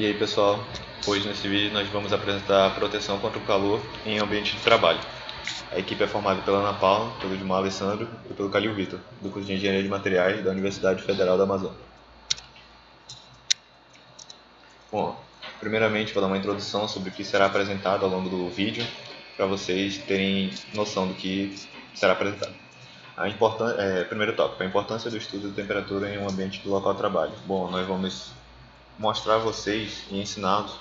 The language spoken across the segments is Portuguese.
E aí pessoal, hoje nesse vídeo nós vamos apresentar a proteção contra o calor em ambiente de trabalho. A equipe é formada pela Ana Paula, pelo Edmar Alessandro e pelo Calil Vitor, do curso de Engenharia de Materiais da Universidade Federal da Amazônia. Bom, primeiramente vou dar uma introdução sobre o que será apresentado ao longo do vídeo, para vocês terem noção do que será apresentado. Primeiro tópico, a importância do estudo da temperatura em um ambiente do local de trabalho. Bom, nós vamos mostrar a vocês e ensiná-los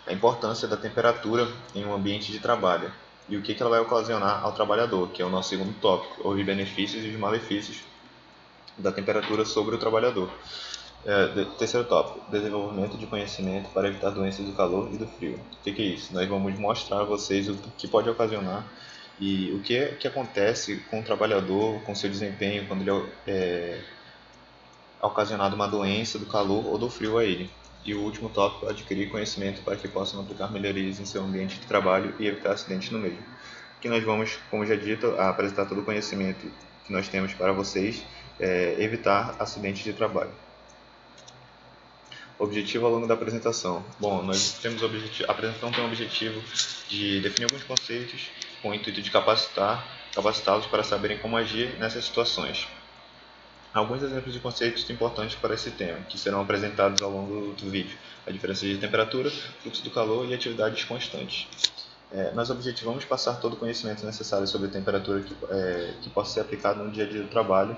a importância da temperatura em um ambiente de trabalho e o que ela vai ocasionar ao trabalhador, que é o nosso segundo tópico, os benefícios e os malefícios da temperatura sobre o trabalhador. Terceiro tópico, desenvolvimento de conhecimento para evitar doenças do calor e do frio. O que é isso? Nós vamos mostrar a vocês o que pode ocasionar e o que acontece com o trabalhador, com seu desempenho, quando ele é ocasionado uma doença do calor ou do frio a ele. E o último tópico, adquirir conhecimento para que possam aplicar melhorias em seu ambiente de trabalho e evitar acidentes no mesmo. Aqui nós vamos, como já dito, apresentar todo o conhecimento que nós temos para vocês, evitar acidentes de trabalho. Objetivo ao longo da apresentação. Bom, nós temos a apresentação tem o objetivo de definir alguns conceitos com o intuito de capacitá-los para saberem como agir nessas situações. Alguns exemplos de conceitos importantes para esse tema, que serão apresentados ao longo do vídeo. A diferença de temperatura, fluxo do calor e atividades constantes. Nós objetivamos passar todo o conhecimento necessário sobre a temperatura que possa ser aplicado no dia a dia do trabalho,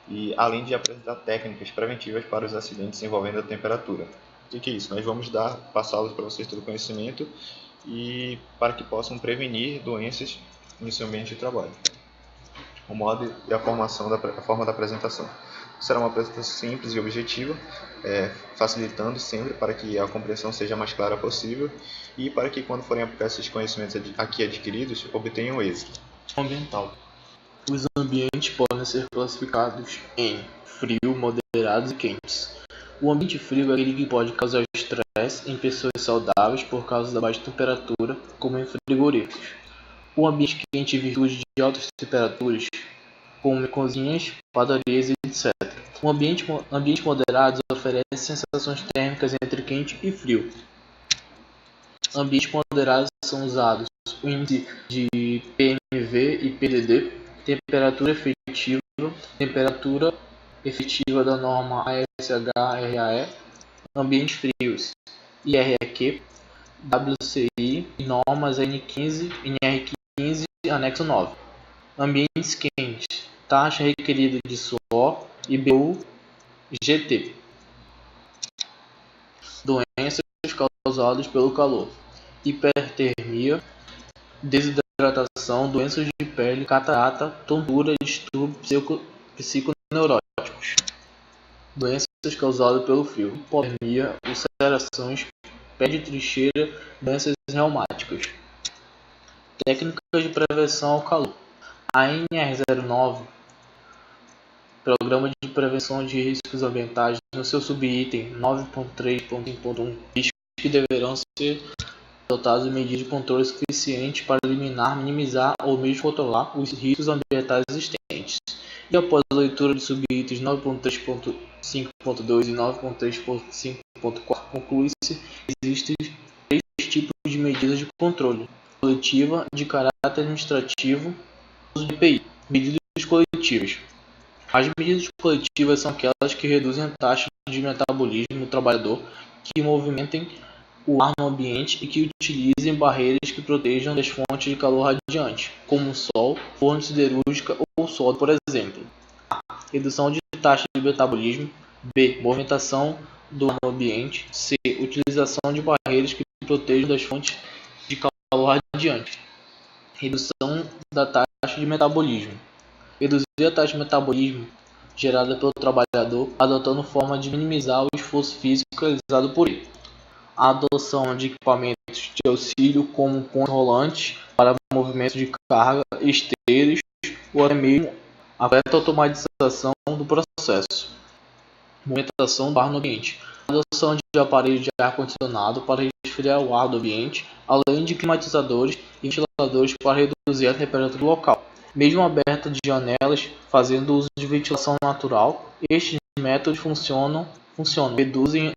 e além de apresentar técnicas preventivas para os acidentes envolvendo a temperatura. O que é isso? Nós vamos passá-los para vocês todo o conhecimento e para que possam prevenir doenças no seu ambiente de trabalho. O modo e a forma da apresentação. Será uma apresentação simples e objetiva, facilitando sempre para que a compreensão seja a mais clara possível e para que, quando forem aplicar esses conhecimentos aqui adquiridos, obtenham êxito. Ambiental. Os ambientes podem ser classificados em frio, moderados e quentes. O ambiente frio é aquele que pode causar estresse em pessoas saudáveis por causa da baixa temperatura, como em frigoríficos. O ambiente quente em virtude de altas temperaturas, como em cozinhas, padarias, etc. O ambiente moderado oferece sensações térmicas entre quente e frio. Ambientes moderados são usados o índice de PMV e PDD, temperatura efetiva da norma ASHRAE, ambientes frios, IREQ, WCI e normas N15 e NR15, anexo 9. Ambientes quentes, taxa requerida de suor e BU-GT. Doenças causadas pelo calor, hipertermia, desidratação, doenças de pele, catarata, tontura, distúrbios psiconeuróticos. Doenças causadas pelo frio, hipotermia, ulcerações, pé de trincheira, doenças reumáticas. Técnicas de prevenção ao calor. A NR09, Programa de Prevenção de Riscos Ambientais, no seu subitem 9.3.1.1, diz que deverão ser adotadas medidas de controle suficientes para eliminar, minimizar ou mesmo controlar os riscos ambientais existentes. E após a leitura dos subitens 9.3.5.2 e 9.3.5.4, conclui-se que existem três tipos de medidas de controle: coletiva, de caráter administrativo, uso de EPI. Medidas coletivas. As medidas coletivas são aquelas que reduzem a taxa de metabolismo do trabalhador, que movimentem o ar no ambiente e que utilizem barreiras que protejam das fontes de calor radiante, como o sol, forno siderúrgica ou solda, por exemplo. A. Redução de taxa de metabolismo. B. Movimentação do ar no ambiente. C. Utilização de barreiras que protejam das fontes de calor radiante. Redução da taxa de metabolismo. Reduzir a taxa de metabolismo gerada pelo trabalhador, adotando forma de minimizar o esforço físico realizado por ele. A adoção de equipamentos de auxílio como pontes rolantes para movimentos de carga, esteiras ou até mesmo a completa automatização do processo. Movimentação do ar no ambiente. A adoção de aparelhos de ar-condicionado para resfriar o ar do ambiente, além de climatizadores e ventiladores para reduzir a temperatura local. Mesmo aberta de janelas, fazendo uso de ventilação natural, estes métodos funcionam, reduzem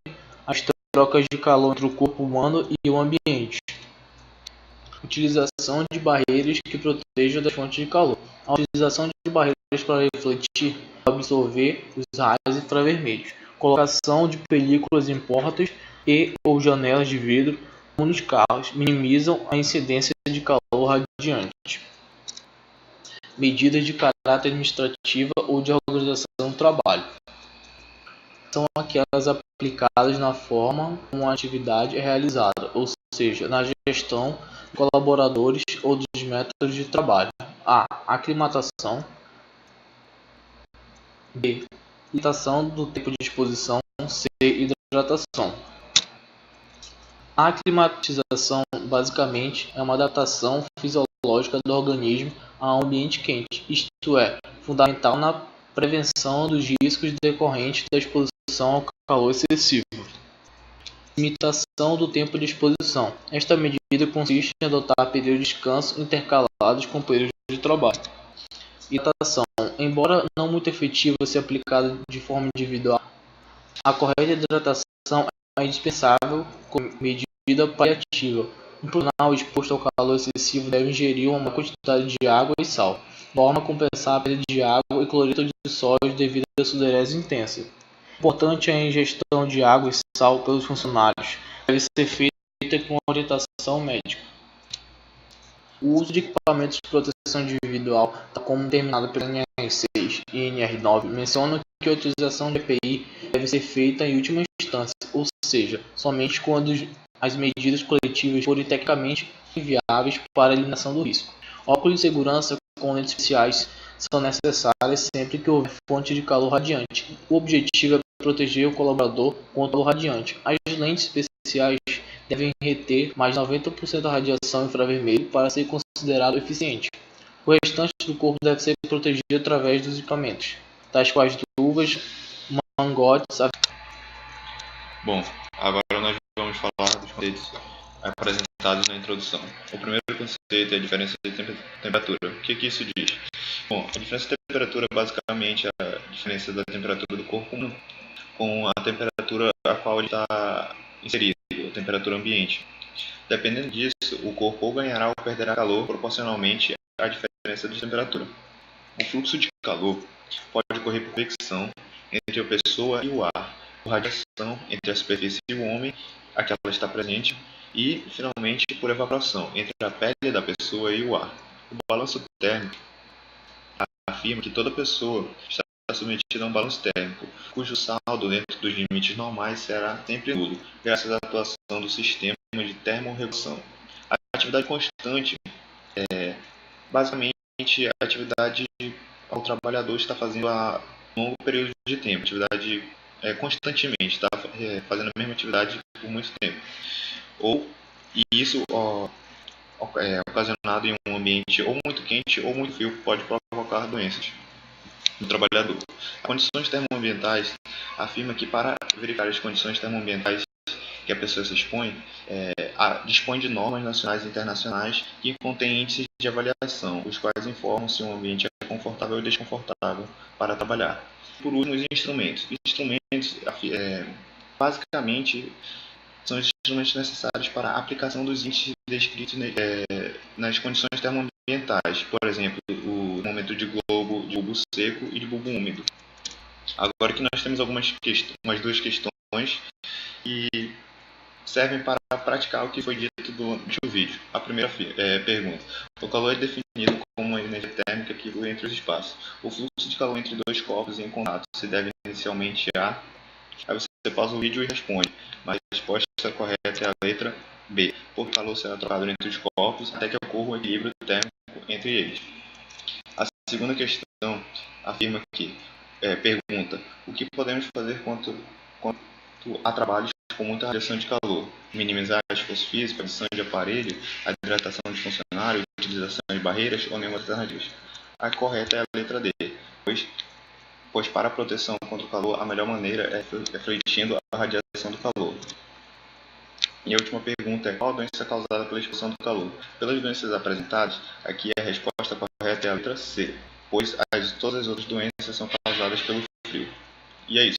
as trocas de calor entre o corpo humano e o ambiente. Utilização de barreiras que protejam das fontes de calor. A utilização de barreiras para refletir, absorver os raios infravermelhos. Colocação de películas em portas e ou janelas de vidro, como nos carros, minimizam a incidência de calor radiante. Medidas de caráter administrativa ou de organização do trabalho. São aquelas aplicadas na forma como a atividade é realizada, ou seja, na gestão de colaboradores ou dos métodos de trabalho. A. Aclimatação. B. Limitação do tempo de exposição. C. Hidratação. A aclimatização, basicamente, é uma adaptação fisiológica do organismo a um ambiente quente, isto é, fundamental na prevenção dos riscos decorrentes da exposição ao calor excessivo. Limitação do tempo de exposição. Esta medida consiste em adotar períodos de descanso intercalados com períodos de trabalho. Hidratação. Embora não muito efetiva se aplicada de forma individual, a correta hidratação é indispensável como medida paliativa. Um profissional exposto ao calor excessivo deve ingerir uma quantidade de água e sal, de forma a compensar a perda de água e cloreto de sódio devido à sudorese intensa. Importante a ingestão de água e sal pelos funcionários deve ser feita com orientação médica. O uso de equipamentos de proteção individual, tal como determinado pelo NR6 e NR9, menciona que a utilização de EPI deve ser feita em última instância, ou seja, somente quando as medidas coletivas forem tecnicamente inviáveis para a eliminação do risco. Óculos de segurança com lentes especiais são necessárias sempre que houver fonte de calor radiante. O objetivo é proteger o colaborador contra o calor radiante. As lentes especiais devem reter mais de 90% da radiação infravermelho para ser considerado eficiente. O restante do corpo deve ser protegido através dos equipamentos, tais quais luvas, mangotes. Bom, agora nós vamos falar dos conceitos apresentados na introdução. O primeiro conceito é a diferença de temperatura. O que isso diz? Bom, a diferença de temperatura é basicamente a diferença da temperatura do corpo humano com a temperatura a qual ele está inserido, a temperatura ambiente. Dependendo disso, o corpo ou ganhará ou perderá calor proporcionalmente à diferença de temperatura. O fluxo de calor pode ocorrer por convecção entre a pessoa e o ar, por radiação entre a superfície e o homem, a que ela está presente, e, finalmente, por evaporação entre a pele da pessoa e o ar. O balanço térmico afirma que toda pessoa está submetida a um balanço térmico, cujo saldo dentro dos limites normais será sempre nulo, graças à atuação do sistema de termorregulação. A atividade constante é basicamente a atividade ao trabalhador está fazendo a longo período de tempo, atividade constantemente, está fazendo a mesma atividade por muito tempo. E isso ocasionado em um ambiente ou muito quente ou muito frio pode provocar doenças no trabalhador. As condições termoambientais afirma que para verificar as condições termoambientais que a pessoa se expõe, dispõe de normas nacionais e internacionais que contêm índices de avaliação, os quais informam se um ambiente é confortável ou desconfortável para trabalhar. Por último, os instrumentos. Instrumentos, basicamente, são os instrumentos necessários para a aplicação dos índices descritos nas condições termoambientais, por exemplo, o termômetro de bulbo seco e de bulbo úmido. Agora que nós temos umas duas questões que servem para praticar o que foi dito durante o vídeo. A primeira pergunta. O calor é definido como uma energia térmica que flui entre os espaços. O fluxo de calor entre dois corpos em contato se deve inicialmente a... Aí você pausa o vídeo e responde. Mas a resposta correta é a letra B. Por calor será trocado entre os corpos até que ocorra um equilíbrio térmico entre eles. A segunda questão afirma que, pergunta, o que podemos fazer quanto a trabalhos com muita radiação de calor? Minimizar esforço físico, adição de aparelho, a hidratação de funcionários, utilização de barreiras ou nenhuma alternativa? A correta é a letra D, pois para a proteção contra o calor, a melhor maneira é refletindo a radiação do calor. E a última pergunta é: qual a doença é causada pela exposição do calor? Pelas doenças apresentadas, aqui a resposta correta é a letra C, pois todas as outras doenças são causadas pelo frio. E é isso.